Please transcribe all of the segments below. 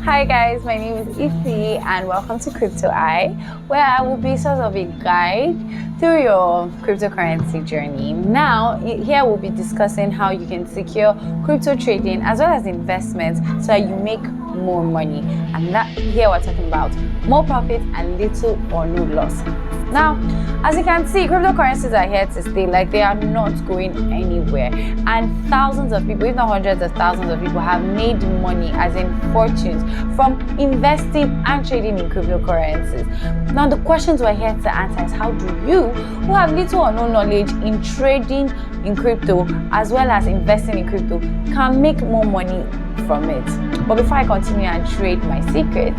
Hi guys, my name is Ify and welcome to Crypto Eye, where I will be sort of a guide through your cryptocurrency journey. Now, here we'll be discussing how you can secure crypto trading as well as investments so that you make more money. And that here we're talking about more profit and little or no loss. Now, as you can see, cryptocurrencies are here to stay, like they are not going anywhere. And thousands of people, if not hundreds of thousands of people, have made money, as in fortunes, from investing and trading in cryptocurrencies. Now, the questions we're here to answer is how do you, who have little or no knowledge in trading in crypto as well as investing in crypto, can make more money from it. But before I continue and trade my secrets,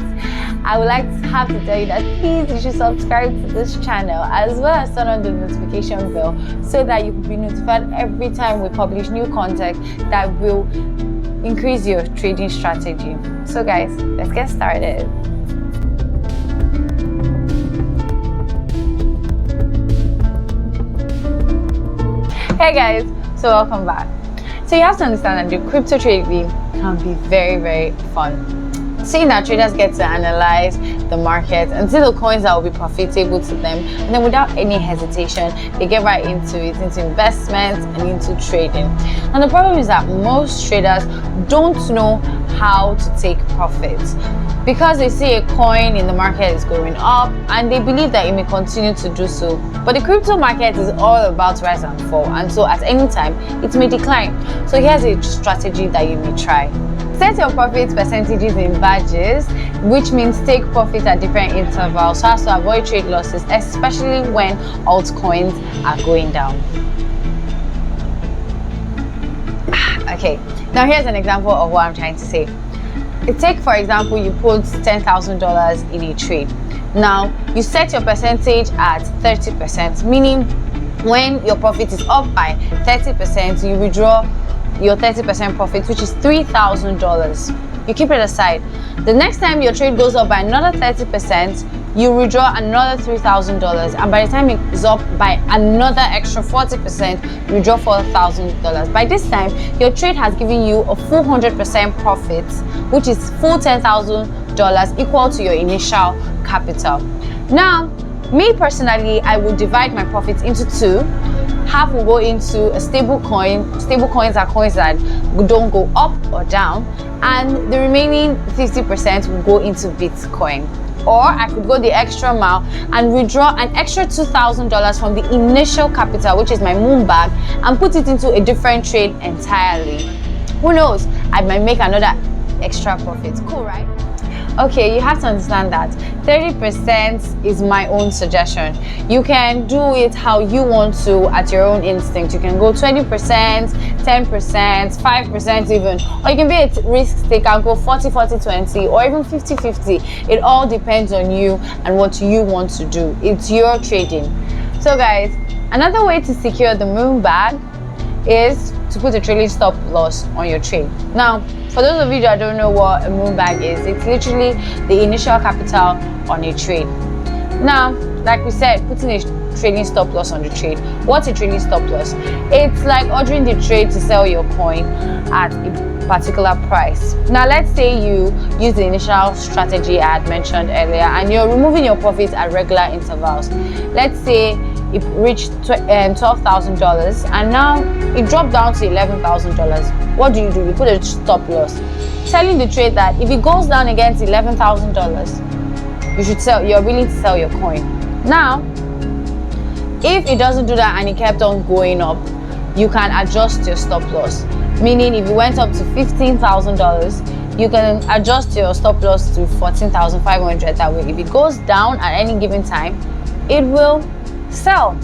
I would like to have to tell you that please you should subscribe to this channel as well as turn on the notification bell so that you will be notified every time we publish new content that will increase your trading strategy. So guys, let's get started. Hey guys, so welcome back. So you have to understand that the crypto trading can be very fun. Seeing that traders get to analyze the market and see the coins that will be profitable to them, and then without any hesitation they get right into it, into investments and into trading. And the problem is that most traders don't know how to take profits because they see a coin in the market is going up and they believe that it may continue to do so. But the crypto market is all about rise and fall, and so at any time it may decline. So here's a strategy that you may try. Set your profit percentages in batches, which means take profit at different intervals so as to avoid trade losses, especially when altcoins are going down. Okay, now here's an example of what I'm trying to say. Take for example, you put $10,000 in a trade. Now you set your percentage at 30%, meaning when your profit is up by 30%, you withdraw your 30% profit, which is $3,000. You keep it aside. The next time your trade goes up by another 30%, you withdraw another $3,000, and by the time it is up by another extra 40%, you withdraw $4,000. By this time, your trade has given you a full 100% profit, which is full $10,000, equal to your initial capital. Now, me personally, I will divide my profits into two. Half will go into a stable coin. Stable coins are coins that don't go up or down, and the remaining 50% will go into Bitcoin. Or I could go the extra mile and withdraw an extra $2,000 from the initial capital, which is my moon bag, and put it into a different trade entirely. Who knows, I might make another extra profit. Cool, right? Okay, you have to understand that 30% is my own suggestion. You can do it how you want to at your own instinct. You can go 20%, 10%, 5% even, or you can be a risk taker and go 40-40-20 or even 50-50. It all depends on you and what you want to do. It's your trading. So guys, another way to secure the moon bag is to put a trailing stop loss on your trade. Now, for those of you that don't know what a moon bag is, it's literally the initial capital on a trade. Now, like we said, putting a trailing stop loss on the trade. What's a trailing stop loss? It's like ordering the trade to sell your coin at a particular price. Now, let's say you use the initial strategy I had mentioned earlier and you're removing your profits at regular intervals. Let's say it reached $12,000 and now it dropped down to $11,000. What do? You put a stop loss, telling the trade that if it goes down again to $11,000, you should sell. You're willing to sell your coin. Now, if it doesn't do that and it kept on going up, you can adjust your stop loss. Meaning, if you went up to $15,000, you can adjust your stop loss to $14,500. That way, if it goes down at any given time, it will sell.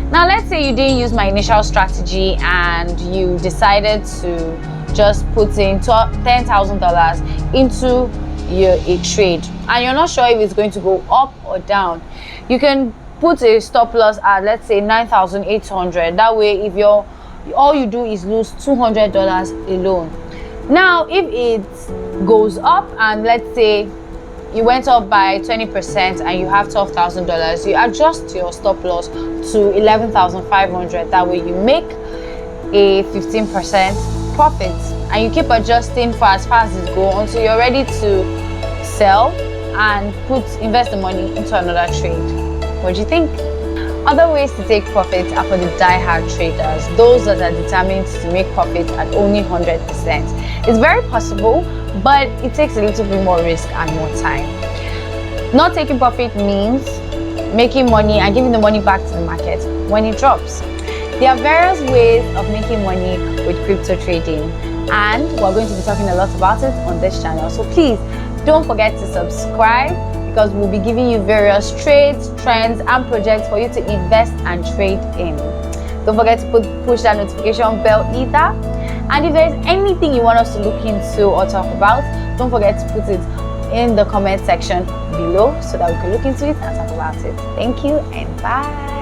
Now let's say you didn't use my initial strategy and you decided to just put in $10,000 into a trade and you're not sure if it's going to go up or down. You can put a stop loss at, let's say, $9,800. That way, if all you do is lose $200 alone. Now if it goes up and let's say you went up by 20% and you have $12,000, you adjust your stop loss to $11,500. That way you make a 15% profit and you keep adjusting for as far as it goes until you're ready to sell and invest the money into another trade. What do you think? Other ways to take profit are for the die-hard traders, those that are determined to make profit at only 100%. It's very possible, but it takes a little bit more risk and more time. Not taking profit means making money and giving the money back to the market when it drops. There are various ways of making money with crypto trading, and we're going to be talking a lot about it on this channel. So please don't forget to subscribe, because we'll be giving you various trades, trends, and projects for you to invest and trade in. Don't forget to push that notification bell either. And if there's anything you want us to look into or talk about, don't forget to put it in the comment section below so that we can look into it and talk about it. Thank you and bye.